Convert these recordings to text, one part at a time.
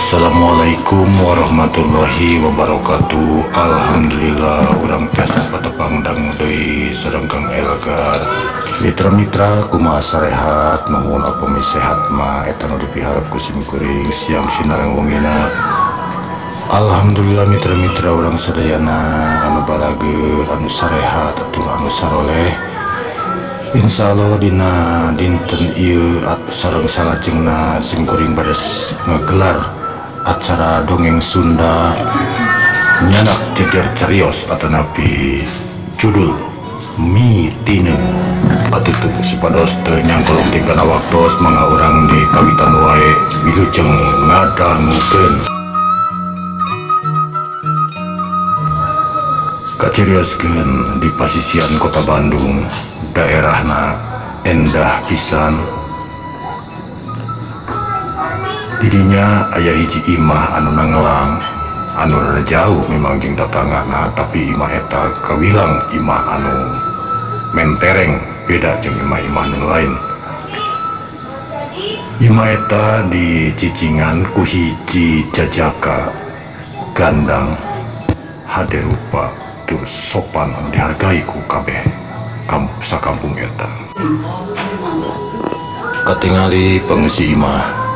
Assalamualaikum warahmatullahi wabarakatuh. Alhamdulillah urang tiasa patepang dang deui sareng Kang Elgar. Mitra-mitra kumaha sarehat, nuhun upami sehat mah eta nu dipiharep ku simkuring siang sinareng wengina. Alhamdulillah mitra-mitra urang sadayana anu balageur, anu sarehat, atuh anu saroleh. Insyaallah dina dinten ieu sareng salajengna simkuring bades ngegelar acara dongeng Sunda nyanak jejer carios atau napi judul Mitine atutup supados teu nyangkolong tingkana waktos mangga urang di kawitan wae wilujeng ngadangukeun. Kacirioskeun di pasisian kota Bandung, daerahna endah pisan. Didinya aya hiji imah anu nanglang, anu rada jauh memang jeung tatanggana, tapi imah eta kawilang imah anu mentereng, beda jeung imah-imah anu lain. Imah eta dicicingan ku hiji jajaka gandang hade rupa tur sopan anu dihargai ku kabeh sakampung eta. Katingali pangeusi imah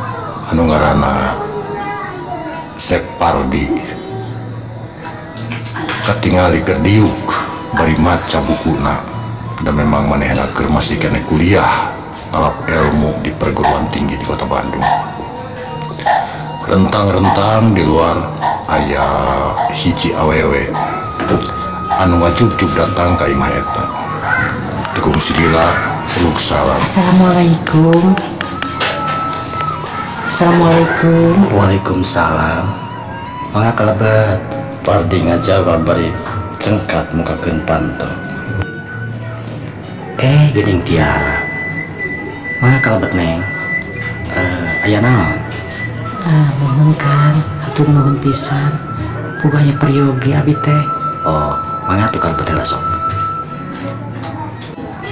anu ngaranna Sek Pardi, katingali keur diuk bari maca bukuna, dan memang manehna keur masih kene kuliah ngalap ilmu di perguruan tinggi di kota Bandung. Rentang-rentang di luar aya hiji awewe anu ngajug-jug datang ka imah eta. Tegung sidila uluk salam. Assalamualaikum. Assalamualaikum. Waalaikumsalam. Mangga kalebet Pardi ngajawab bari cengkat mukakeun pantau. Geuning Tiara. Mangga kalebet Neng. Aya naon? Mohon Kang, hatur nuhun pisan. Pugaya peryogi abi teh. Oh, mangga tuh kalebet heula sok.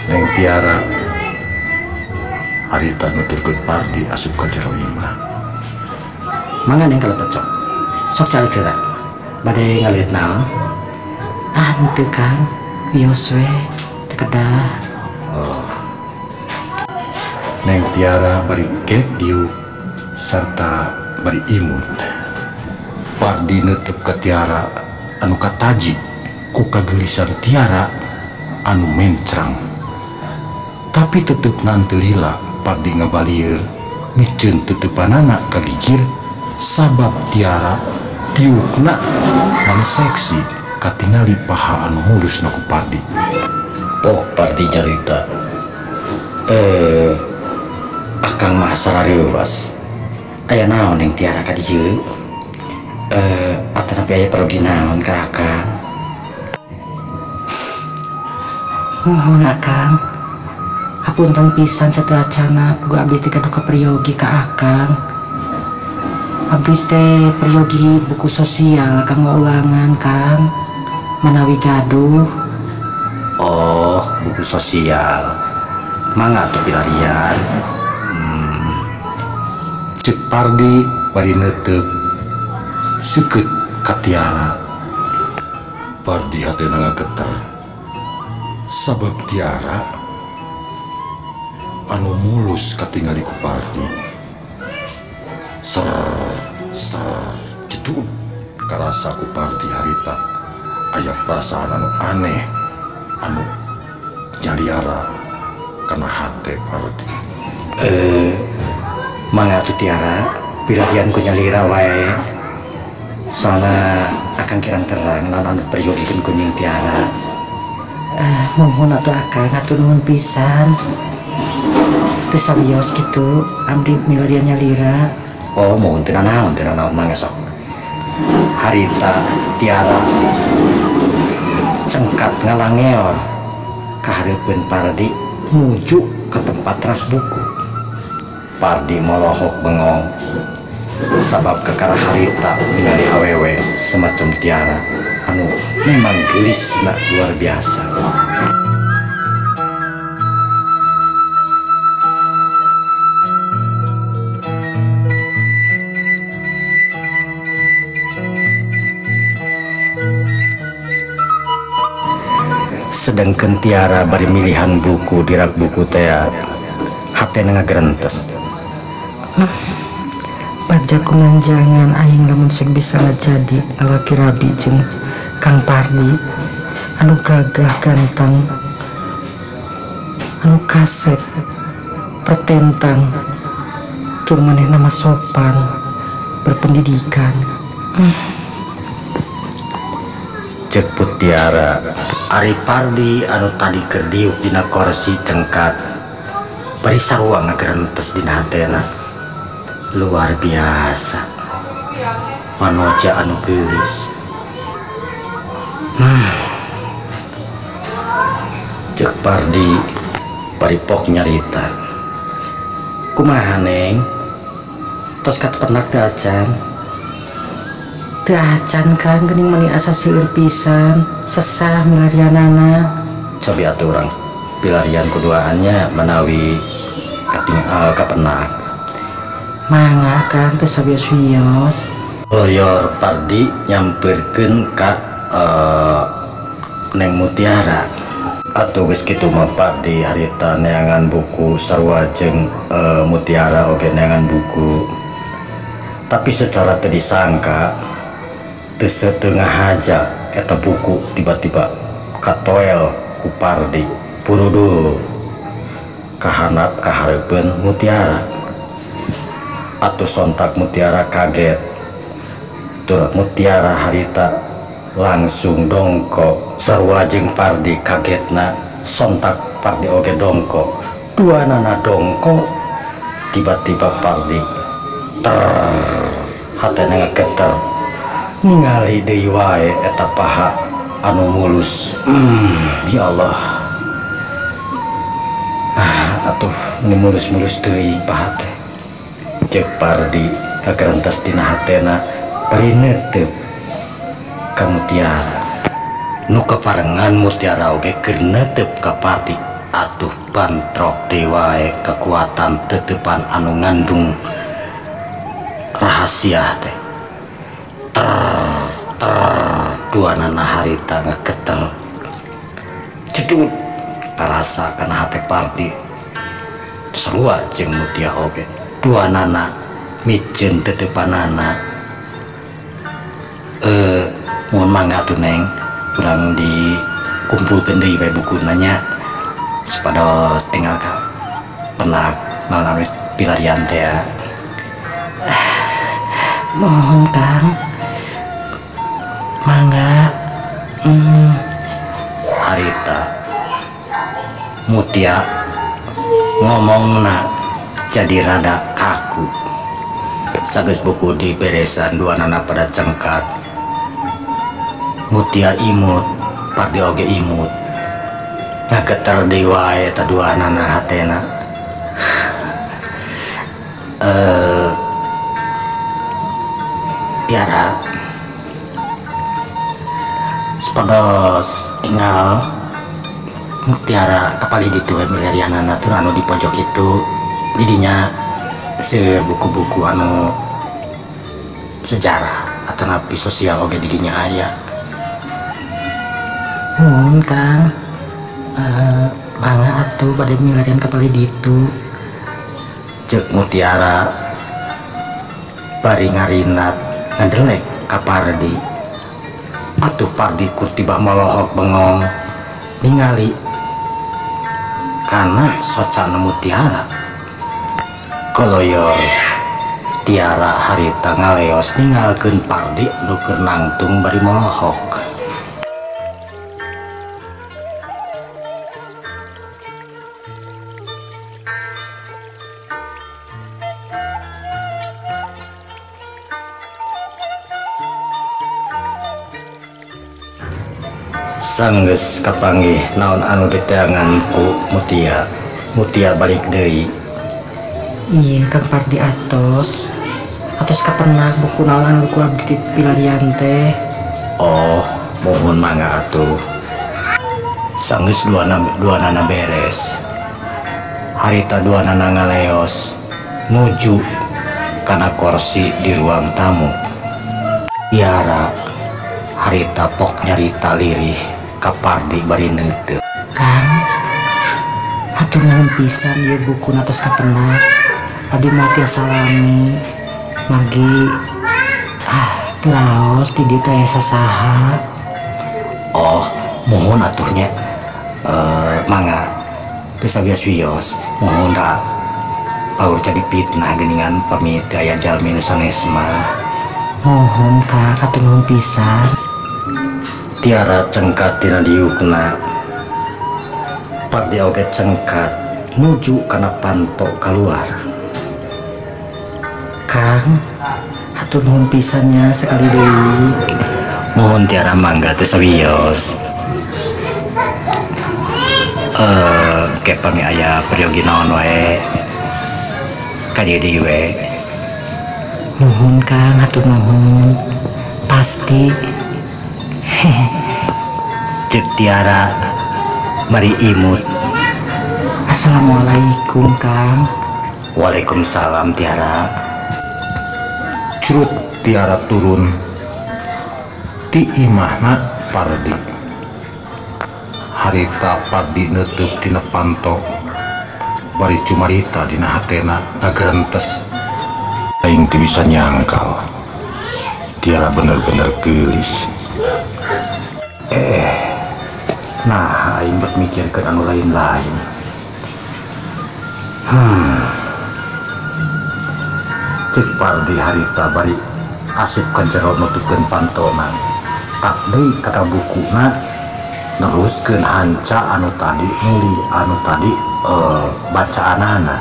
Neng Tiara harita nuturkeun Pardi asup ka jero imah. Mangga Neng kalebet sok. Sok calik heula. Bade ngaliat naon? Henteu Kang, wios we teu kedah. Oh, Neng Tiara bari ket diuk sarta bari imut. Pardi neuteep ka Tiara anu kataji ku kageulisan Tiara anu mencrang. Tapi tetep nanti lila Pardi ngabalieur mikeun teutepanana kagigir sabab Tiara diukna anu seksi katingali paha anu mulus na ku Pardi. pok Pardi carita. Akang mah sarariwas. Aya naon Neng Tiara ka dieu? Atanapi aya parogi naon ka Akang? Mohon Akang, hapunten pisan sateacana puga abdi teh gaduh kapriyogi ka Akang. Abdi teh priyogi buku sosial kanggo ulangan Kang, manawi gaduh. Oh, buku sosial. Mangga atuh pilarian. Cek Pardi bari neuteep seukeut ka Tiara. Pardi hatena ngageter sabab Tiara anu mulus katingali ku Pardi. Ser jedug karasa ku Pardi harita aya perasaan anu aneh anu nyaliara kana hate Pardi. Mangga atuh Tiara, pilarian ku nyalira wae. Soalna Akang kirang terang lawan anu priyogikeun ku Neng Tiara. Mohon atuh Akang, hatur nuhun pisan. Teu sawios kitu abdi milarian nyalira. Oh, mohon teu naon mangga sok. Harita Tiara cengkat ngalangeor ka hareupeun Pardi nuju ke tempat rak buku. Pardi molohok bengong sabab kekara harita ningali awewe semacam Tiara anu memang gelisna luar biasa. sedangkan tiara bari milihan buku di rak buku teh hatena ngagerentes. Pajak kumanjangan aing lamun sek bisa ngajadi ngalaki rabi jeung Kang Pardi anu gagah ganteng, anu kasep pertentang, tur maneh nama sopan berpendidikan. Cek Putiara, Ari Pardi anu tadi keur diuk dina kursi cengkat bari sarua ngagerentes dina hatena. Luar biasa manoja anu geulis. Cek Pardi bari pok nyarita. Kumaha Neng? Tos katepenak teu acan? Teu acan Kang, geuning mani asa seueur pisan sesah milarianana. Cobi atuh urang pilarian kuduaannya menawi kapenak. Mangga Kang teu sabios-bios. Loyor Pardi nyamperkeun ka Neng Mutiara. Atuh geus kitu mah Pardi harita neangan buku sarua jeung Mutiara oge neangan buku. Tapi secara teu disangka teu setengah haja eta buku tiba-tiba katoel ku Pardi purudul kahanap kahareupeun Mutiara. Atuh sontak Mutiara kaget, tur Mutiara harita langsung dongkok sarua jeung Pardi kagetna sontak Pardi oge dongkok. Duanana dongkok tiba-tiba Pardi hatena ngageter ningali deui wae eta paha anu mulus. Ya Allah, atuh nu mulus-mulus teuing paha teh. Cek Pardi kagerentas dina hatena bari neuteup ka Mutiara. Nu kaparengan Mutiara oge keur neuteup ka Pardi. Atuh bantrok deui wae kekuatan teutepan anu ngandung rahasia teh. Duanana harita ngageter cedut karasa kana hate Pardi sarua jeung Mutia oge. Duanana mijeun teutepanana. Mohon mangga atuh Neng, urang dikumpulkeun deui bae bukuna nya supados enggal ka penak naon pilarian teh. Mohon Kang, mangga. Harita Mutia ngomongna jadi rada kaku. Sageus buku diberesan duanana pada cengkat. Mutia imut, Pardi oge imut. Ngageter deui wae eta duanana hatena. Tiara supados enggal Mutiara kapali ditu milarianana tur anu di pojok itu didinya seueur buku-buku anu sejarah atau napi sosial oge didinya aya. Nuhun Kang, mangga atuh bade milarian kapali ditu. Cek Mutiara bari ngarinat ngadelek ka Pardi. Atuh Pardi kur tiba melohok bengong ningali kana socana Mutiara. Koloyor Tiara harita ngaleos ninggalkeun Pardi nu keur nangtung bari melohok. Sanggeus kapanggih naon anu diteangan ku Mutia. Mutia balik deui. Iya Kang Pardi atos kapernak buku naon anu ku abdi pilarian teh. Oh, mohon mangga atuh. Sanggeus duanana beres. Harita duanana ngaleos nuju kana kursi di ruang tamu. Tiara harita pok nyarita lirih ka Pardi bari neuteut. Kang, hatur nuhun pisan ieu buku tos kapendak. Abdi mah tiasa salami. Magi teraos di dieu teh sasaha. Oh, mohon aturnya. Mangga teu sawios-wios. Mohon da paur jadi fitnah geuningan pamit aya jalmi nu sanes mah. Mohon Kang, hatur nuhun pisan. Tiara cengkat tina diukna. Pardi oge cengkat nuju kana panto keluar. Kang, hatur nuhun pisannya sekali deui. Mohon tiara mangga teu sawios. Kepang aya peryogi naon wae ka dieu we. Nuhun Kang, hatur nuhun. Pasti. Cek tiara bari imut. Assalamualaikum Kang. Waalaikumsalam tiara. Curut tiara turun ti imahna Pardi. Harita Pardi neuteuk tina panto bari cumarita dina hatena ngagerentes. Aing teu bisa nyangkal tiara bener-bener geulis. Nah, aing bet mikirkeun anu lain-lain. Cek Pardi harita bari asup ka jero nutupkeun pantona. Tak deui kata bukuna neruskeun hanca anu tadi nuli anu tadi bacaanana.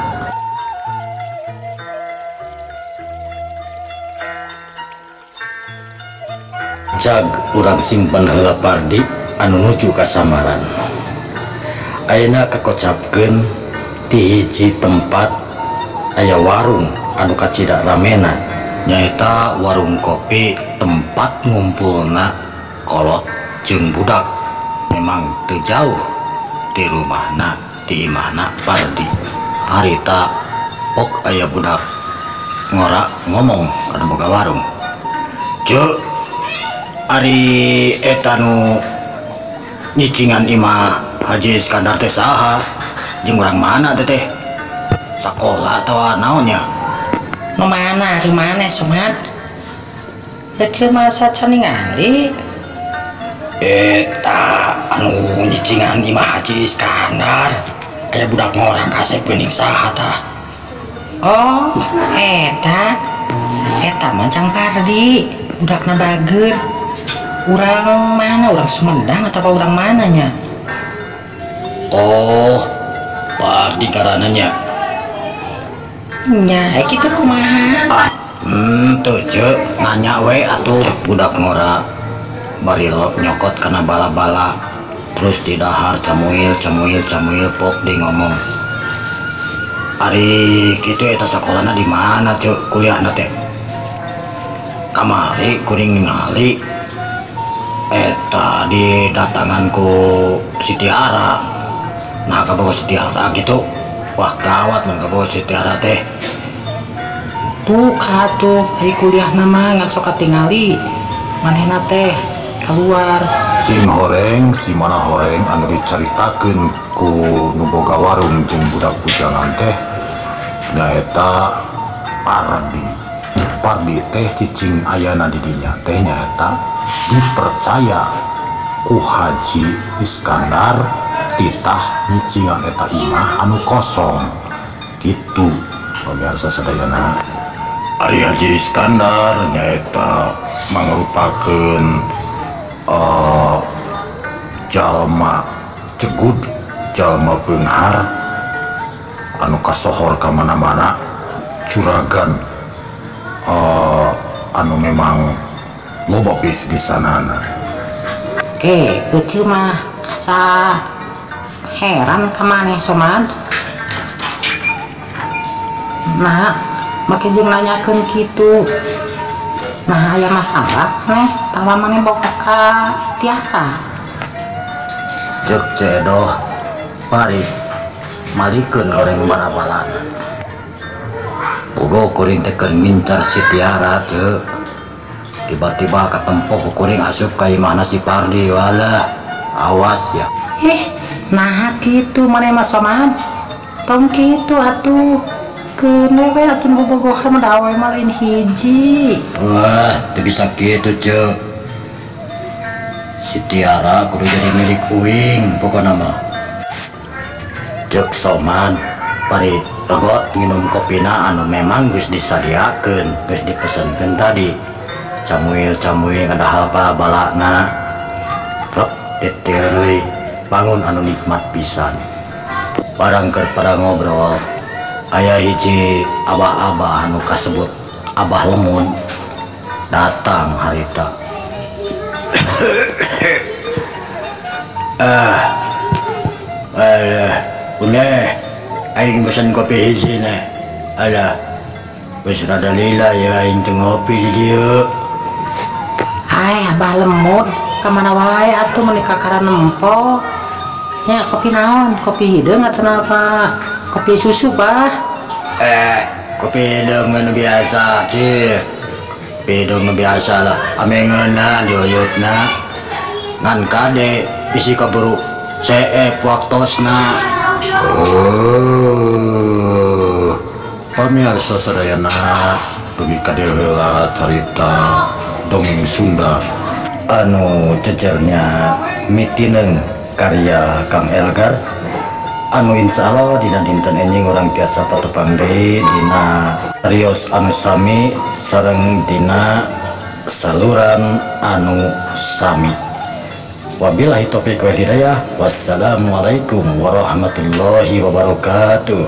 Jag urang simpen heula Pardi anu nuju ka samaran. Ayeuna kakocapkeun ti hiji tempat aya warung anu kacidak ramena, nyaeta warung kopi tempat ngumpulna kolot jeung budak. Memang teu jauh di rumahna di imahna Pardi. Harita pok aya budak ngora ngomong kana boga warung. Cuk, ari eta nu nyicingan imah Haji Iskandar teh saha? Jeung urang mana teh? Sakola atawa naonnya? Nu mana Somat? Teu masa can ningali. Eta anu nyicingan imah Haji Iskandar. Aya budak ngora kasep geuning saha tah? Oh, eta mah Cang Pardi, budakna bager. Urang mana? Urang Sumedang atau urang mananya? Oh, Pardi karananya. Nya, kitu kumaha? Tuh cek, nanya we atuh. Budak ngora bari nyokot kana bala-bala, terus di dahar camuil pok di ngomong. Ari kitu eta sakolana di mana cek kuliahna teh? Kamari kuring ningali eta didatangan ku Siti Ara. Nah kabogo Siti Ara gitu. Wah gawat mun kabogo Siti Ara teh. Buka tuh, hai kuliah nama ngan sok katingali. Manehna teh keluar. Si mana horeng anu dicaritakeun ku nu boga warung jeung budak bujangan teh nyaeta Pardi teh cicing ayana di dinya teh nyaeta dipercaya ku Haji Iskandar titah nyicingan eta imah anu kosong gitu. Pemirsa sadayana, Ari Haji Iskandar nyaeta mangrupakeun jalma cegut, jalma beunghar anu kasohor ka mana-mana, juragan anu memang loba bis di sanana. Kecil mah asa heran ka maneh Somad. Nah, makin jeung nanyakeun kitu. Nah, aya masalah tangwa maneh boga ka tiapa. Cek cedoh pari malikeun goreng bala-balana. Bogo kuring teh keur mincar si Tiara cek. Tiba-tiba katempo ku kuring asup ka imahna si Pardi wala. awas ya. Nah gitu mana mas Somad tong gitu atuh kenewe atuh bobogohan mendawai malin hiji. Wah, itu bisa gitu cek. Si Tiara kudu jadi milik uing pokoknya mah. Cek Somad pari regot minum kopina anu memang geus disadiakeun, geus dipesenkeun tadi. Camuil ngadahal balakna. Rok diteureuy bangun anu nikmat pisan. Barang keur pada ngobrol aya hiji abah-abah anu kasebut Abah Lemun datang harita. Uneh aing pesen kopi hiji neh. Alah wis rada lila ya aing teu ngopi di dieu. Abah Lemut kamana wae atuh menikah karena nempo nya kopi naon kopi hideung atau apa kopi susu bah kopi hideung anu biasa cih kopi hideung biasa lah amengeunna dioyotna ngan kade bisi kaburu seep waktosna. Pamirsa sadayana dugi kadeu heula carita dongeng Sunda anu cecernya mitineng karya Kang Elgar anu insyaallah dina dinten enjing urang tiasa patepang deui dina rios anu sami sareng dina saluran anu sami. Wabillahi taufiq wal hidayah. Wassalamualaikum warahmatullahi wabarakatuh.